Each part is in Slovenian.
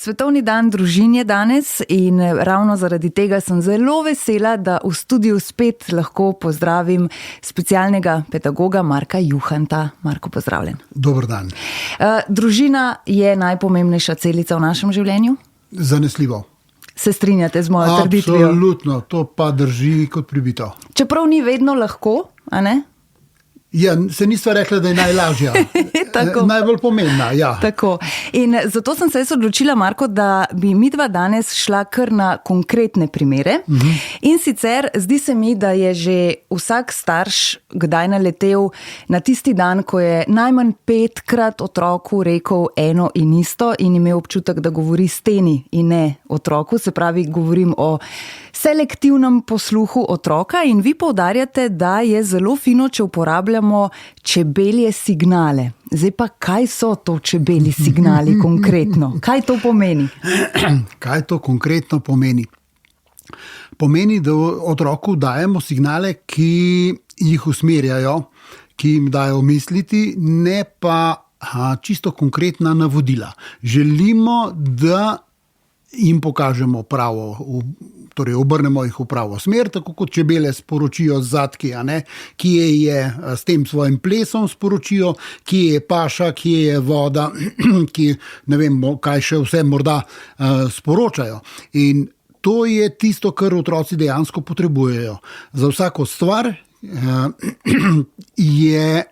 Svetovni dan družin je danes in ravno zaradi tega sem zelo vesela, da v studiu spet lahko pozdravim specialnega pedagoga Marka Juhanta. Marko, pozdravljen. Dober dan. Družina je najpomembnejša celica v našem življenju? Zanesljivo. Se strinjate z mojo trditvijo? Absolutno, to pa drži kot pribito. Čeprav ni vedno lahko, a ne? Ja, se nisva rekla, da je najlažja. Najbolj pomembna, ja. Tako. In zato sem se odločila, Marko, da bi midva danes šla kar na konkretne primere. In sicer zdi se mi, da je že vsak starš kdaj naletel na tisti dan, ko je najmanj 5-krat otroku rekel eno in isto in imel občutek, da govori steni in ne otroku. Se pravi, govorim o selektivnem posluhu otroka in vi poudarjate, da je zelo fino, če uporabljamo čebelje signale. Zdaj pa, kaj so to čebelji signali konkretno? Kaj to pomeni? Kaj to konkretno pomeni? Pomeni, da otroku dajemo signale, ki jih usmerjajo, ki jim dajo misliti, ne pa čisto konkretna navodila. Želimo, da jim pokažemo pravo, torej obrnemo jih v pravo smer, tako kot čebele sporočijo z zadki, kje je s tem svojim plesom sporočijo, kje je paša, kje je voda, kje, ne vem, kaj še vse morda sporočajo. In to je tisto, kar otroci dejansko potrebujejo. Za vsako stvar je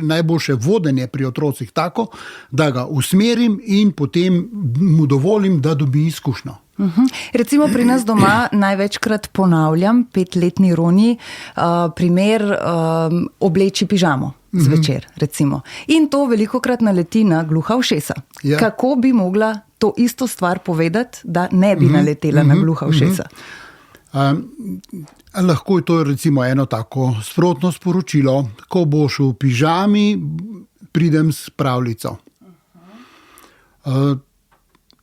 najboljše vodenje pri otrocih tako, da ga usmerim in potem mu dovolim, da dobi izkušnjo. Recimo pri nas doma največkrat ponavljam 5-letni Roni primer obleči pižamo zvečer, recimo. In to velikokrat naleti na gluha ušesa. Ja. Kako bi mogla to isto stvar povedati, da ne bi naletela na gluha ušesa? Lahko je to recimo eno tako sprotno sporočilo, ko boš v pižami, pridem s pravljico.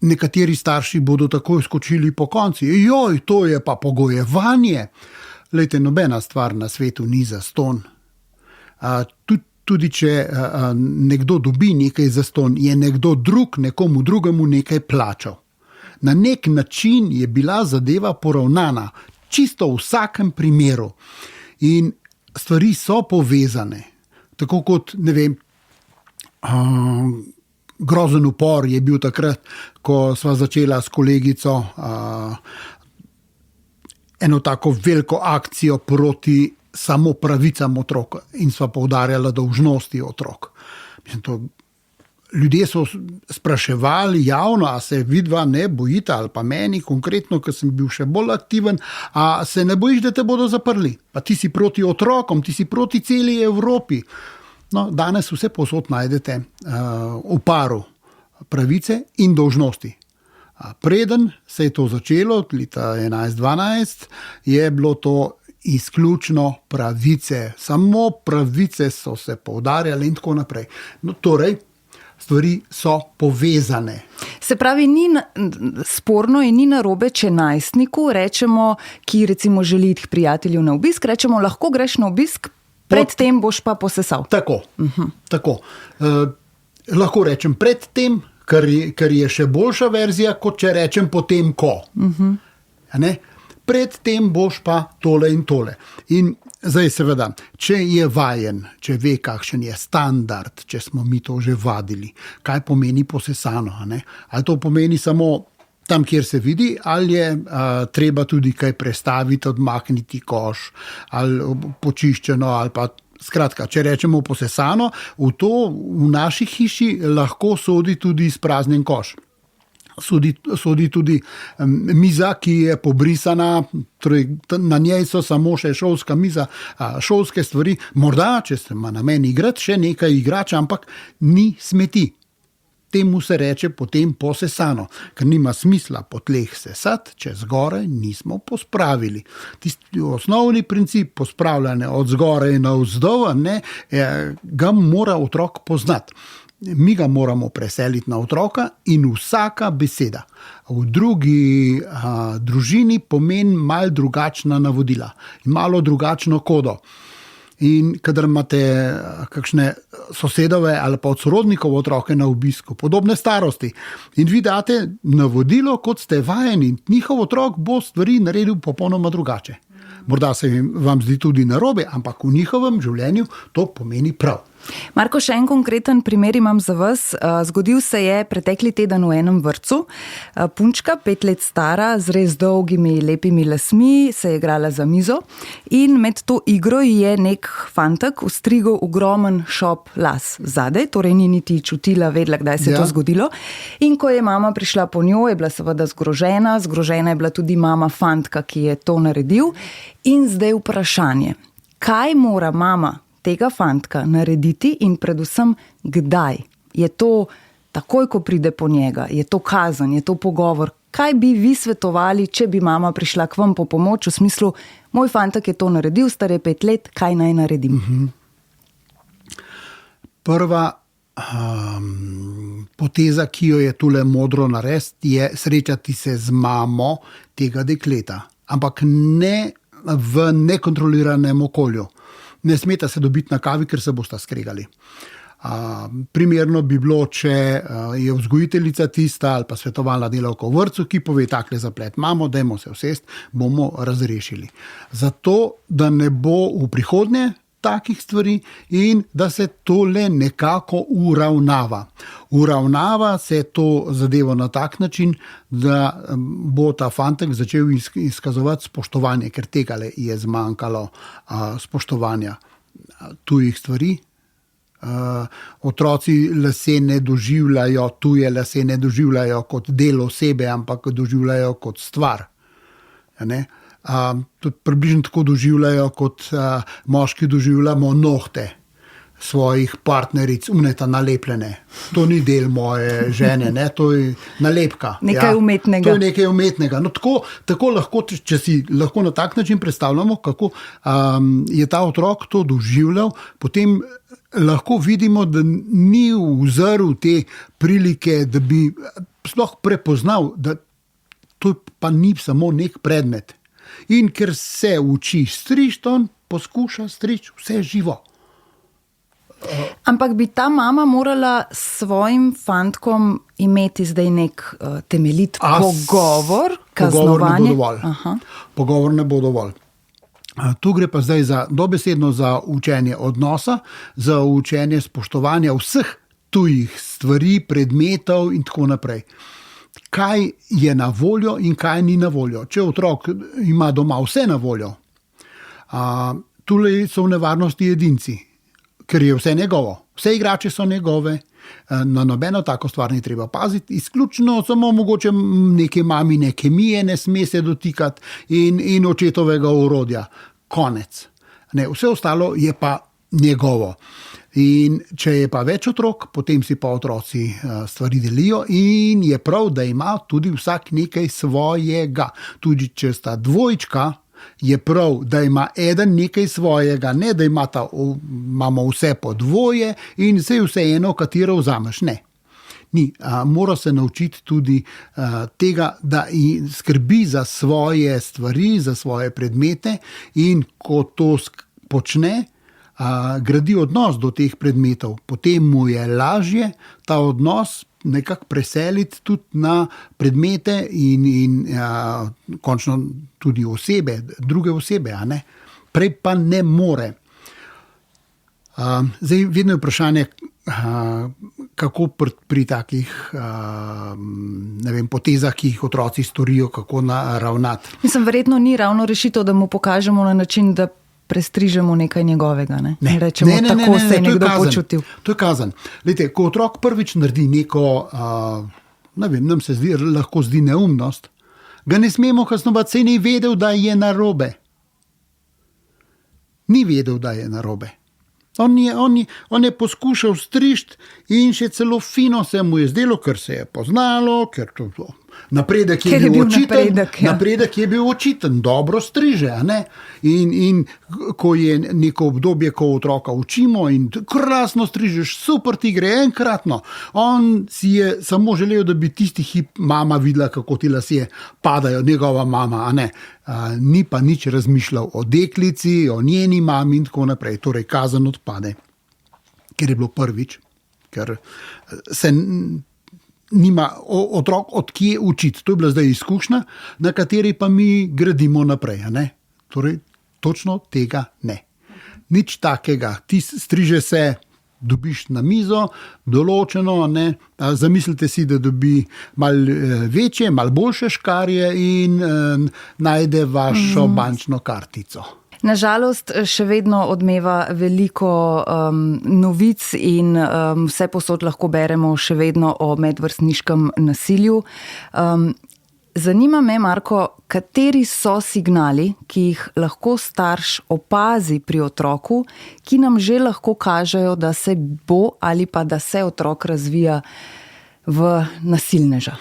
Nekateri starši bodo takoj skočili po konci. Joj, to je pa pogojevanje. Glejte, nobena stvar na svetu ni zastonj. Tudi če nekdo dobi nekaj zastonj, je nekdo drug nekomu drugemu nekaj plačal. Na nek način je bila zadeva poravnana, čisto v vsakem primeru. In stvari so povezane. Tako kot, ne vem, grozen upor je bil takrat, ko sva začela s kolegico eno tako veliko akcijo proti samo pravicam otrok in sva poudarjala dolžnosti otrok. Ljudje so spraševali javno, a se vidva ne bojita, ali pa meni konkretno, ker sem bil še bolj aktiven, a se ne bojiš, da te bodo zaprli? Pa ti si proti otrokom, ti si proti celi Evropi. No, danes vse povsod najdete v paru pravice in dolžnosti. Preden se je to začelo, leta 11-12, je bilo to izključno pravice. Samo pravice so se poudarjale in tako naprej. No, torej, stvari so povezane. Se pravi, ni sporno in ni narobe, če najstniku rečemo, ki recimo želi iti k prijatelju na obisk, rečemo, lahko greš na obisk, predtem boš pa posesal. Tako. Lahko rečem predtem, kar je še boljša verzija, kot če rečem potem ko. Predtem boš pa tole in tole. In zdaj seveda, če je vajen, če ve, kakšen je standard, če smo mi to že vadili, kaj pomeni posesano, ali to pomeni samo tam, kjer se vidi, ali je treba tudi kaj prestaviti, odmakniti koš, ali počiščeno, ali pa skratka, če rečemo posesano, v naši hiši lahko sodi tudi izpraznjen koš. Sodi tudi miza, ki je pobrisana, torej na njej so samo še šolska miza, šolske stvari, morda, če se ima namen igrati, še nekaj igrač, ampak ni smeti. Temu se reče potem posesano, ker nima smisla po tleh sesati, če zgoraj nismo pospravili. Tisti osnovni princip pospravljanja od zgoraj navzdol, ga mora otrok poznati. Mi ga moramo preseliti na otroka in vsaka beseda v drugi družini pomeni malo drugačna navodila in malo drugačno kodo. In kadar imate kakšne sosedove ali pa od sorodnikov otroke na obisku, podobne starosti, in vi date navodilo, kot ste vajeni, njihov otrok bo stvari naredil popolnoma drugače. Morda se vam zdi tudi narobe, ampak v njihovem življenju to pomeni prav. Marko, še en konkreten primer imam za vas. Zgodil se je pretekli teden v enem vrtcu. Punčka, 5 let stara, z res dolgimi, lepimi lasmi, se je igrala za mizo in med to igro je nek fantek ustrigel ogromen šop las zadaj, torej ni niti čutila, vedela, kdaj se je to zgodilo. In ko je mama prišla po njo, je bila seveda zgrožena je bila tudi mama fantka, ki je to naredil. In zdaj vprašanje, kaj mora mama tega fantka narediti in predvsem kdaj? Je to takoj, ko pride po njega? Je to kazen? Je to pogovor? Kaj bi vi svetovali, če bi mama prišla k vam po pomoč v smislu, moj fantek je to naredil, star je 5 let, kaj naj naredim? Prva poteza, ki jo je tule modro narediti, je srečati se z mamo tega dekleta. Ampak ne v nekontroliranem okolju. Ne smeta se dobiti na kavi, ker se bosta skregali. Primerno bi bilo, če je vzgojiteljica tista ali pa svetovalna delavka v vrtcu, ki pove takle zaplet, mamo, dajmo se usesti, bomo razrešili. Zato, da ne bo v prihodnje takih stvari in da se tole nekako uravnava. Uravnava se to zadevo na tak način, da bo ta fantek začel izkazovati spoštovanje, ker tegale je zmanjkalo spoštovanja tujih stvari. Otroci lase ne doživljajo, tuje lase ne doživljajo kot del osebe, ampak doživljajo kot stvar. Ne? Tudi približno tako doživljajo, kot moški doživljamo nohte svojih partneric, uneta nalepljene. To ni del moje žene, ne? To je nalepka. Nekaj umetnega. To je nekaj umetnega. No, tako lahko, če si lahko na tak način predstavljamo, kako je ta otrok to doživljal, potem lahko vidimo, da ni vzrl te prilike, da bi sploh prepoznal, da to pa ni samo nek predmet. In ker se uči striči, on poskuša striči vse živo. Ampak bi ta mama morala s svojim fantkom imeti zdaj nek temeljit pogovor, kaznovanje? Pogovor ne bo dovolj. Tu gre pa zdaj dobesedno za učenje odnosa, za učenje spoštovanja vseh tujih stvari, predmetov in tako naprej. Kaj je na voljo in kaj ni na voljo. Če otrok ima doma vse na voljo, tule so v nevarnosti edinci, ker je vse njegovo. Vse igrače so njegove, na nobeno tako stvar ni treba paziti, izključno samo mogoče neke mamine kemije ne sme se dotikati in očetovega orodja. Konec. Ne, vse ostalo je pa njegovo. In če je pa več otrok, potem si pa otroci stvari delijo in je prav, da ima tudi vsak nekaj svojega. Tudi če sta dvojčka, je prav, da ima eden nekaj svojega, ne da imamo vse po dvoje in vse eno, katero vzameš. Ne. Ni. Mora se naučiti tudi tega, da skrbi za svoje stvari, za svoje predmete in ko to počne, gradi odnos do teh predmetov, potem mu je lažje ta odnos nekako preseliti tudi na predmete in končno tudi osebe, druge osebe, a ne? Prej pa ne more. Zdaj vedno je vprašanje, kako pri takih potezah, ki jih otroci storijo, kako ravnati. Mislim, verjetno ni ravno rešitev, da mu pokažemo na način, da prestrižemo nekaj njegovega. Ne? Ne. Rečemo, tako se je nekdo počutil. To je kazen. Lejte, ko otrok prvič naredi neko, nam se lahko zdi neumnost, ga ne smemo kaznovati, saj ni vedel, da je narobe. Ni vedel, da je narobe. On je poskušal strižiti in še celo fino se mu je zdelo, ker se je poznalo, ker Napredek je bil očiten, dobro striže. In ko je neko obdobje, ko otroka učimo in krasno strižeš, super ti gre enkratno. On si je samo želel, da bi tisti hip mama videla, kako ti lasje padajo, njegova mama, a ne. Ni pa nič razmišljal o deklici, o njeni mami in tako naprej. Torej, kazen odpade, ker je bilo prvič, ker se nima otrok od kje učiti. To je bila zdaj izkušnja, na kateri pa mi gradimo naprej. Torej, točno tega ne. Nič takega. Ti striže se, dobiš na mizo, določeno, zamislite si, da dobi malo večje, malo boljše škarje in najde vašo bančno kartico. Nažalost, še vedno odmeva veliko novic in vse posod lahko beremo še vedno o medvrstniškem nasilju. Zanima me, Marko, kateri so signali, ki jih lahko starš opazi pri otroku, ki nam že lahko kažejo, da se bo ali pa da se otrok razvija v nasilneža?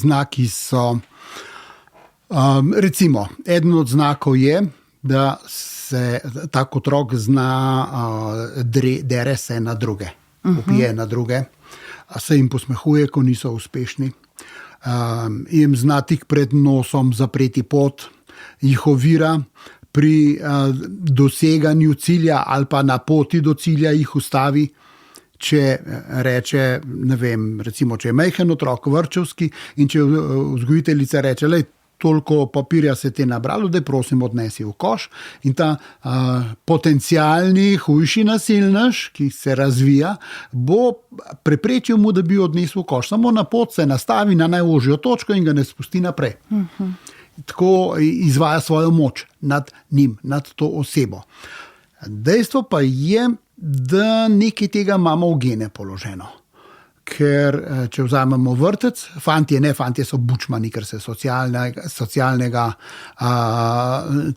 Znaki so... recimo, eden od znakov je, da se tak otrok zna dere se na druge, upije na druge, se jim posmehuje, ko niso uspešni, jim zna tik pred nosom zapreti pot, jih ovira pri doseganju cilja ali pa na poti do cilja jih ustavi. Če reče, ne vem, recimo, če je majhen otrok, vrtčevski, in če vzgojiteljica reče, lej, toliko papirja se te nabralo, da prosim odnesi v koš, in ta potencialni hujši nasilnež, ki se razvija, bo preprečil mu, da bi odnesel v koš. Samo na pot se nastavi na najožjo točko in ga ne spusti naprej. Tako izvaja svojo moč nad njim, nad to osebo. Dejstvo pa je, da nekaj tega imamo v gene položeno. Ker če vzamemo vrtec, fantje so bučmani, ker se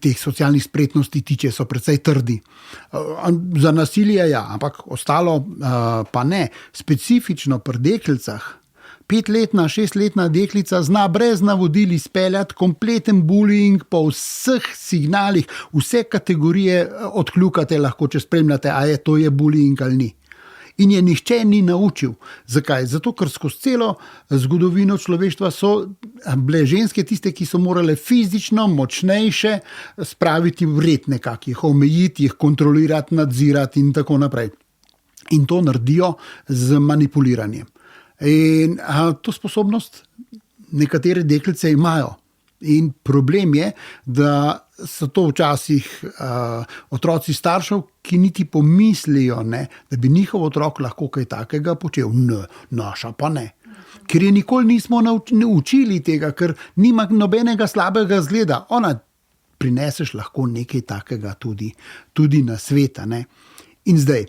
teh socialnih spretnosti tiče, so precej trdi. Za nasilje ja, ampak ostalo pa ne. Specifično pri deklicah, 5-letna, 6-letna deklica zna brez navodil izpeljati kompleten bullying po vseh signalih, vse kategorije odkljukate lahko, če spremljate, a je to je bullying ali ni. In je nihče ni naučil. Zakaj? Zato, ker skozi celo zgodovino človeštva so bile ženske tiste, ki so morale fizično močnejše spraviti v red nekako, jih omejiti, jih kontrolirati, nadzirati in tako naprej. In to naredijo z manipuliranjem. In to sposobnost nekatere deklice imajo. In problem je, da so to včasih otroci staršev, ki niti pomislijo, da bi njihov otrok lahko kaj takega počel. Ne, naša pa ne. Ker je nikoli nismo naučili tega, ker nima nobenega slabega zgleda. Ona prineseš lahko nekaj takega tudi na svet. In zdaj,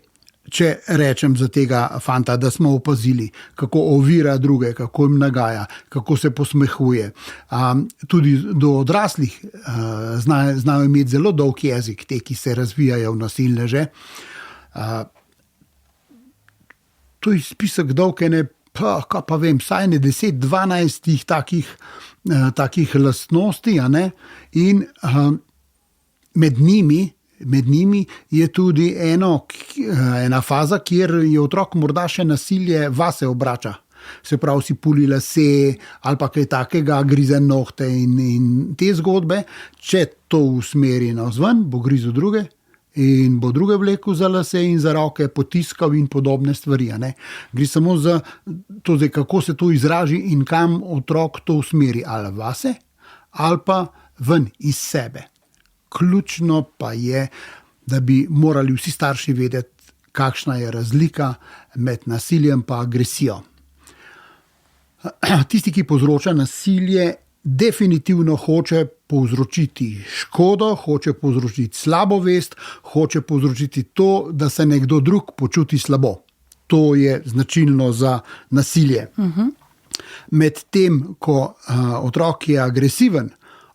če rečem za tega fanta, da smo opazili, kako ovira druge, kako jim nagaja, kako se posmehuje, tudi do odraslih znajo imeti zelo dolg jezik, te, ki se razvijajo v nasilneže. To je spisek dolg vsaj 10-12 takih lastnosti, in med njimi je tudi ena faza, kjer je otrok morda še nasilje vase obrača. Se pravi, si puli lase ali pa kaj takega, grize nohte in te zgodbe. Če to usmeri navzven, bo grizel druge in bo druge vlekel za lase in za roke, potiskal in podobne stvari. Gre samo za to, kako se to izraži in kam otrok to usmeri, ali vase ali pa ven iz sebe. Ključno pa je, da bi morali vsi starši vedeti, kakšna je razlika med nasiljem pa agresijo. Tisti, ki povzroča nasilje, definitivno hoče povzročiti škodo, hoče povzročiti slabo vest, hoče povzročiti to, da se nekdo drug počuti slabo. To je značilno za nasilje. Medtem, ko otrok je agresiven,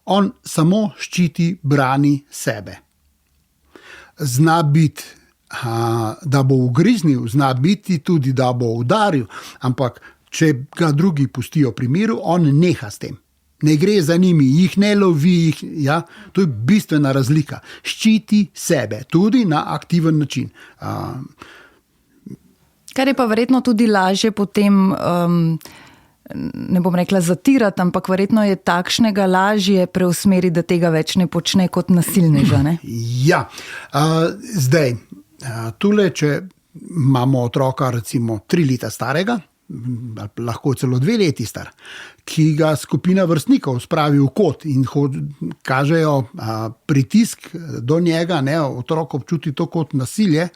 on samo ščiti, brani sebe. Zna biti, da bo ugriznil, zna biti tudi, da bo udaril, ampak če ga drugi pustijo pri miru, on neha s tem. Ne gre za njimi, jih ne lovi, ja? To je bistvena razlika. Ščiti sebe, tudi na aktiven način. Kar je pa verjetno tudi lažje potem, ne bom rekla zatirati, ampak verjetno je takšnega lažje preusmeriti, da tega več ne počne kot nasilneža. Ne? Ja, zdaj, tule, če imamo otroka recimo 3 leta starega, lahko celo 2 leti star, ki ga skupina vrstnikov spravi v kot in kažejo pritisk do njega, ne, otrok občuti to kot nasilje,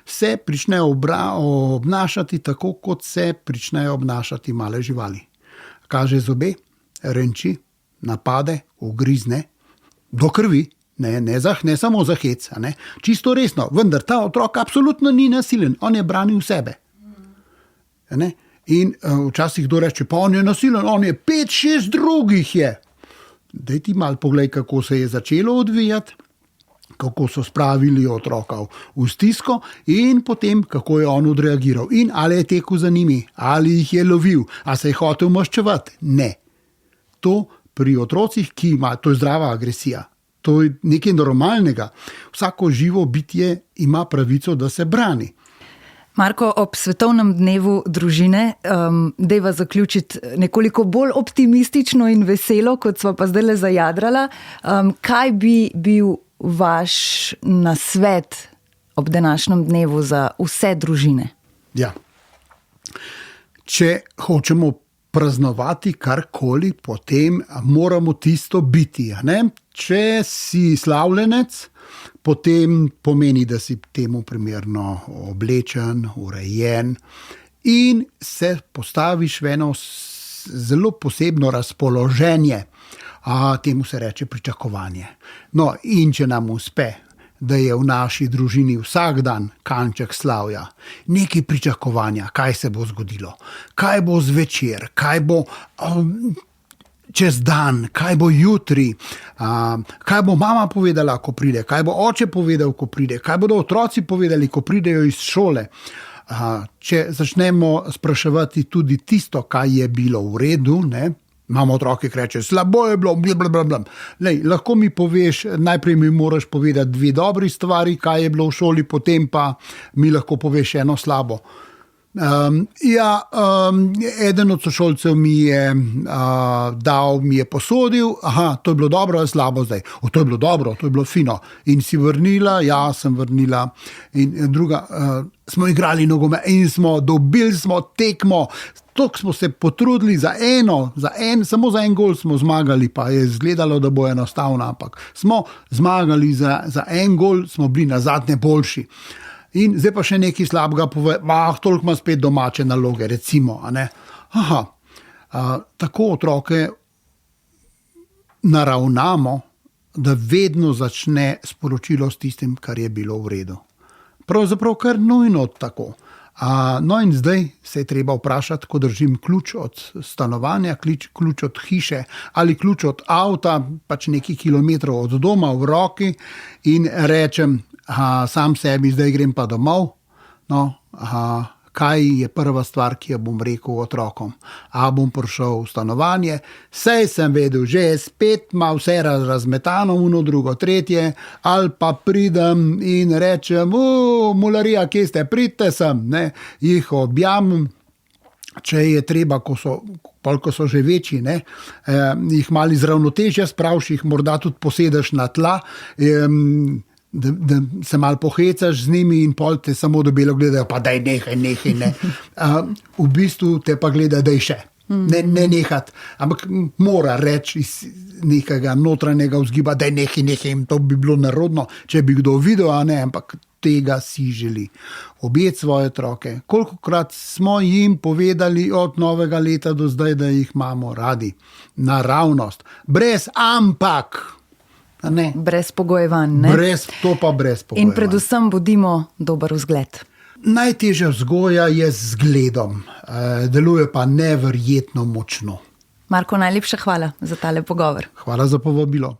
se pričnejo obnašati tako, kot se pričnejo obnašati male živali. Kaže zobe, renči, napade, ugrizne, do krvi, ne samo za hec, ne, čisto resno, vendar ta otrok absolutno ni nasilen, on je branil sebe. Ne? In včasih kdo reče, pa on je nasilen, on je 5-6 drugih je. Daj ti malo poglej, kako se je začelo odvijati, kako so spravili otroka v stisko in potem, kako je on odreagiral. In ali je tekel za njimi, ali jih je lovil, ali se je hotel maščevati. Ne. To pri otrocih, to je zdrava agresija. To je nekaj normalnega. Vsako živo bitje ima pravico, da se brani. Marko, ob svetovnem dnevu družine, dejva zaključiti nekoliko bolj optimistično in veselo, kot sva pa zdajle zajadrala. Kaj bi bil vaš nasvet ob današnjem dnevu za vse družine? Ja. Če hočemo praznovati karkoli, potem moramo tisto biti. Ne? Če si slavljenec, potem pomeni, da si temu primerno oblečen, urejen in se postaviš v eno zelo posebno razpoloženje. Temu se reče pričakovanje. No, in če nam uspe, da je v naši družini vsak dan kanček slavja, nekaj pričakovanja, kaj se bo zgodilo, kaj bo zvečer, kaj bo čez dan, kaj bo jutri, kaj bo mama povedala, ko pride, kaj bo oče povedal, ko pride, kaj bodo otroci povedali, ko pridejo iz šole. Če začnemo spraševati tudi tisto, kaj je bilo v redu, ne? Imamo otroke, ki reče, slabo je bilo, blablabla. Lej, lahko mi poveš, najprej mi moraš povedati 2 dobri stvari, kaj je bilo v šoli, potem pa mi lahko poveš eno slabo. Eden od sošolcev mi je posodil, to je bilo dobro ali slabo zdaj. To je bilo dobro, to je bilo fino. In si vrnila, ja, sem vrnila. In druga, smo igrali nogomet in dobili smo tekmo. Toliko smo se potrudili samo za en gol smo zmagali, pa je izgledalo, da bo enostavno, ampak smo zmagali za en gol, smo bili nazadnje boljši. In zdaj pa še nekaj slabega pove, toliko ima spet domače naloge, recimo. Tako otroke naravnamo, da vedno začne sporočilo s tistim, kar je bilo v redu. Pravzaprav kar nujno tako. No in zdaj se je treba vprašati, ko držim ključ od stanovanja, ključ od hiše ali ključ od avta, pač nekaj kilometrov od doma v roki in rečem, sam sebi, zdaj grem pa domov. No, kaj je prva stvar, ki jo bom rekel otrokom? Bom prišel v stanovanje, saj sem vedel, že je spet ima vse razmetano, uno, drugo, tretje, ali pa pridem in rečem, mularija, kje ste, pridite sem, ne, jih objamem. Če je treba, ko so že večji, ne, jih malo iz ravnotežja spraviš, jih morda tudi posedeš na tla, da se malo pohecaš z njimi in pol te samo debelo gledajo, pa daj nehaj, ne. V bistvu te pa gleda, daj še. Ne nehat, ampak mora reči iz nekega notranjega vzgiba, daj nehaj, to bi bilo nerodno, če bi kdo videl, ampak tega si želi. Objeti svoje otroke. Kolikokrat smo jim povedali od novega leta do zdaj, da jih imamo radi. Naravnost. Brez ampak. Ne. Brez pogojevanj. Ne? Brez pogojevanj. In predvsem bodimo dober vzgled. Najtežja vzgoja je z zgledom. Deluje pa neverjetno močno. Marko, najlepša hvala za tale pogovor. Hvala za povabilo.